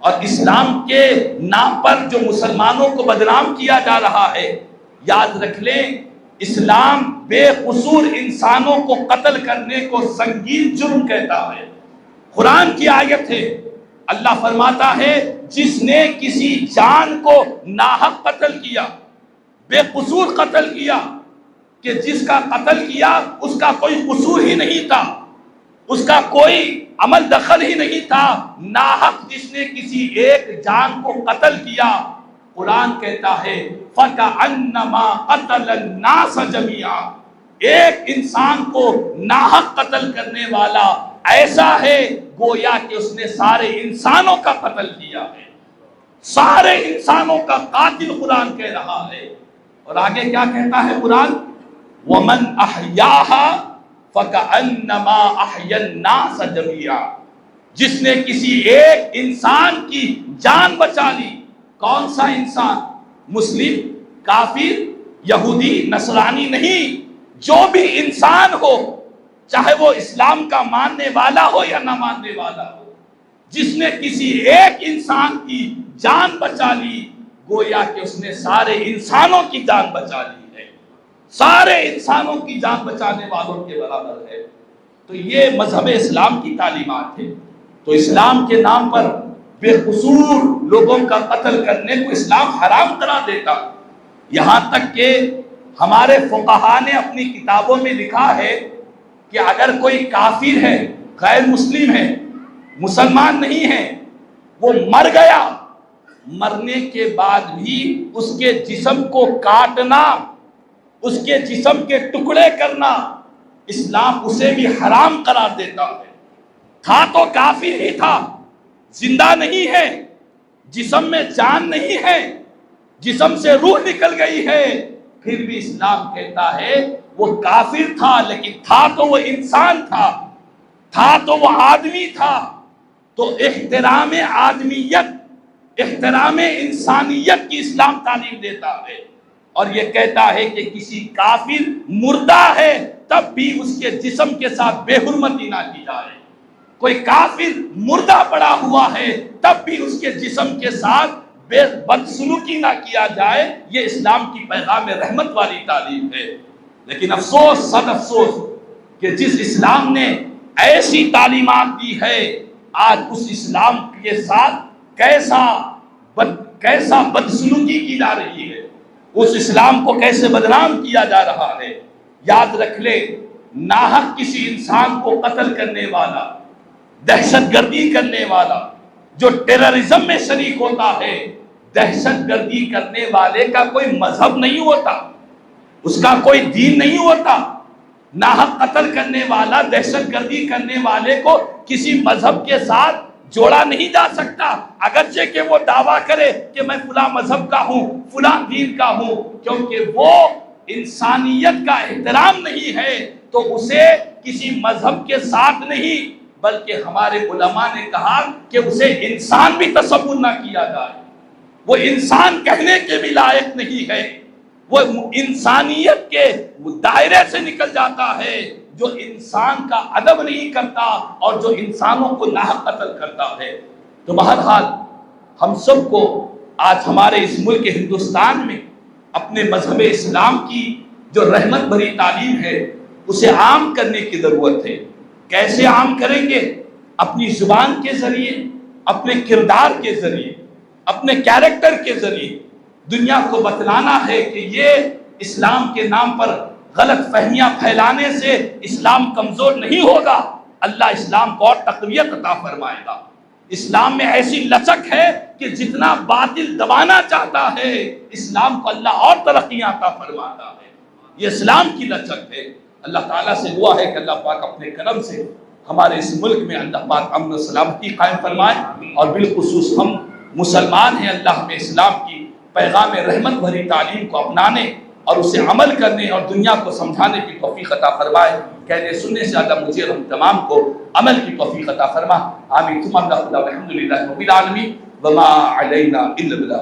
اور اسلام کے نام پر جو مسلمانوں کو بدنام کیا جا رہا ہے، یاد رکھ لیں اسلام بے قصور انسانوں کو قتل کرنے کو سنگین جرم کہتا ہے۔ قرآن کی آیت ہے، اللہ فرماتا ہے جس نے کسی جان کو ناحق قتل کیا، بے قصور قتل کیا، کہ جس کا قتل کیا اس کا کوئی قصور ہی نہیں تھا، اس کا کوئی عمل دخل ہی نہیں تھا، ناحق جس نے کسی ایک جان کو قتل کیا، قرآن کہتا ہے فَكَأَنَّمَا قَتَلَ النَّاسَ جَمِيعًا، ایک انسان کو ناحق قتل کرنے والا ایسا ہے گویا کہ اس نے سارے انسانوں کا قتل کیا ہے، سارے انسانوں کا قاتل قرآن کہہ رہا ہے۔ اور آگے کیا کہتا ہے قرآن؟ وَمَنْ أَحْيَاهَا فَكَأَنَّمَا أَحْيَا النَّاسَ جَمِيعًا، جس نے کسی ایک انسان کی جان بچا لی۔ کون سا انسان؟ مسلم، کافر، یہودی، نصرانی نہیں، جو بھی انسان ہو، چاہے وہ اسلام کا ماننے والا ہو یا نہ ماننے والا ہو، جس نے کسی ایک انسان کی جان بچا لی گویا کہ اس نے سارے انسانوں کی جان بچا لی ہے، سارے انسانوں کی جان بچانے والوں کے برابر ہے۔ تو یہ مذہب اسلام کی تعلیمات ہے۔ تو اسلام کے نام پر بے قصور لوگوں کا قتل کرنے کو اسلام حرام قرار دیتا، یہاں تک کہ ہمارے فقہا نے اپنی کتابوں میں لکھا ہے کہ اگر کوئی کافر ہے، غیر مسلم ہے، مسلمان نہیں ہے، وہ مر گیا، مرنے کے بعد بھی اس کے جسم کو کاٹنا، اس کے جسم کے ٹکڑے کرنا، اسلام اسے بھی حرام قرار دیتا ہے۔ تھا تو کافر ہی تھا، زندہ نہیں ہے، جسم میں جان نہیں ہے، جسم سے روح نکل گئی ہے، پھر بھی اسلام کہتا ہے وہ کافر تھا لیکن تھا تو وہ انسان تھا تو وہ آدمی تھا۔ تو احترام آدمیت، احترام انسانیت کی اسلام تعلیم دیتا ہے، اور یہ کہتا ہے کہ کسی کافر مردہ ہے تب بھی اس کے جسم کے ساتھ بے حرمتی نہ کی جائے، کوئی کافر مردہ پڑا ہوا ہے تب بھی اس کے جسم کے ساتھ بدسلوکی نہ کیا جائے، یہ اسلام کی پیغام رحمت والی تعلیم ہے۔ لیکن افسوس، صد افسوس کہ جس اسلام نے ایسی تعلیمات دی ہے، آج اس اسلام کے ساتھ کیسا بدسلوکی کی جا رہی ہے، اس اسلام کو کیسے بدنام کیا جا رہا ہے۔ یاد رکھ لے ناحق کسی انسان کو قتل کرنے والا، دہشت گردی کرنے والا، جو ٹیررزم میں شریک ہوتا ہے، دہشت گردی کرنے والے کا کوئی مذہب نہیں ہوتا، اس کا کوئی دین نہیں ہوتا۔ ناحق قتل کرنے والا، دہشت گردی کرنے والے کو کسی مذہب کے ساتھ جوڑا نہیں جا سکتا، اگرچہ کہ وہ دعویٰ کرے کہ میں فلاں مذہب کا ہوں، فلاں دین کا ہوں، کیونکہ وہ انسانیت کا احترام نہیں ہے تو اسے کسی مذہب کے ساتھ نہیں، بلکہ ہمارے علماء نے کہا کہ اسے انسان بھی تصور نہ کیا جائے، وہ انسان کہنے کے بھی لائق نہیں ہے، وہ انسانیت کے دائرے سے نکل جاتا ہے جو انسان کا ادب نہیں کرتا اور جو انسانوں کو ناحق قتل کرتا ہے۔ تو بہرحال ہم سب کو آج ہمارے اس ملک ہندوستان میں اپنے مذہب اسلام کی جو رحمت بھری تعلیم ہے اسے عام کرنے کی ضرورت ہے۔ کیسے عام کریں گے؟ اپنی زبان کے ذریعے، اپنے کردار کے ذریعے، اپنے کیریکٹر کے ذریعے دنیا کو بتلانا ہے کہ یہ اسلام کے نام پر غلط فہمیاں پھیلانے سے اسلام کمزور نہیں ہوگا، اللہ اسلام کو اور تقویت عطا فرمائے گا۔ اسلام میں ایسی لچک ہے کہ جتنا باطل دبانا چاہتا ہے اسلام کو اللہ اور ترقیاں عطا فرماتا ہے، یہ اسلام کی لچک ہے۔ اللہ تعالیٰ سے دعا ہے کہ اللہ پاک اپنے کرم سے ہمارے اس ملک میں اللہ پاک امن و سلامتی قائم فرمائے، اور بالخصوص ہم مسلمان ہیں، اللہ ہمیں اسلام کی پیغام رحمت بھری تعلیم کو اپنانے اور اسے عمل کرنے اور دنیا کو سمجھانے کی توفیق عطا فرمائے۔ کہنے سننے سے اللہ مجھے اور ہم تمام کو عمل کی توفیق عطا فرما، آمین ثم آمین۔ الحمدللہ رب العالمین وما علینا الا البلاغ۔